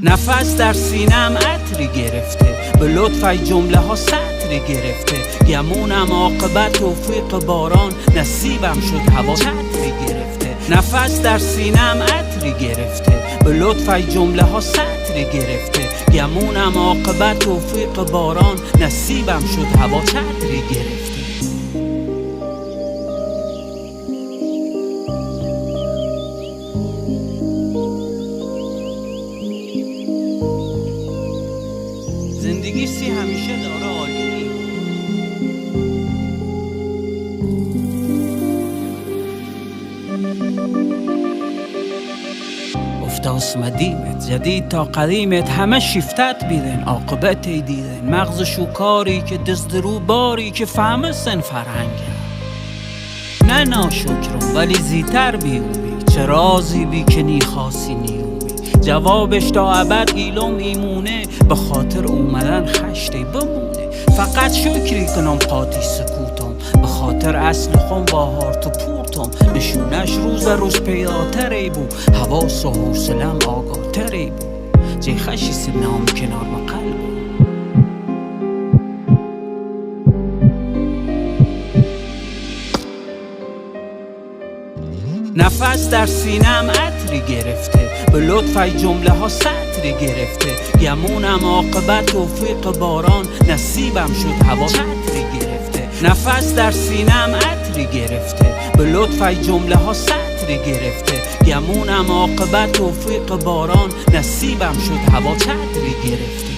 نفس در سینم عطری گرفته، به لطف ای جمله ها سطری گرفته. گمونم عاقبت توفیق باران، نصیبم شد هوا چتری گرفته. نفس در سینم عطری گرفته، به لطف ای جمله ها سطری گرفته. گمونم عاقبت توفیق باران، نصیبم شد هوا چتری گرفته. زندگی همیشه داره عالی. افتاس مدیمت جدید تا قدیمت، همه شیفتت بیدن عاقبت دیدن. مغز شوکاری که دست رو باری که فهمه سن فرهنگه. نه ناشکرم ولی زیتر بیومی، چه رازی بی که نی خاصی نیومی. جوابش تا ابد ایلم ایمونه، به خاطر اومدن خشتی بمونه. فقط شکری کنم قاطی سکوتم، به خاطر اصل خون باهار تو پورتم. نشونش روز پیداتری بو، حواس و حوصلم آگاهتری بو. جای خشی سنام کنار مقلبو. نفس در سینم عطری گرفته، به لطف ای جمله ها سطری گرفته. گمونم عاقبت توفیق باران، نصیبم شد هوا چتری گرفته. نفس در سینم عطری گرفته، به لطف ای جمله ها سطری گرفته. گمونم عاقبت توفیق باران، نصیبم شد هوا چتری گرفته.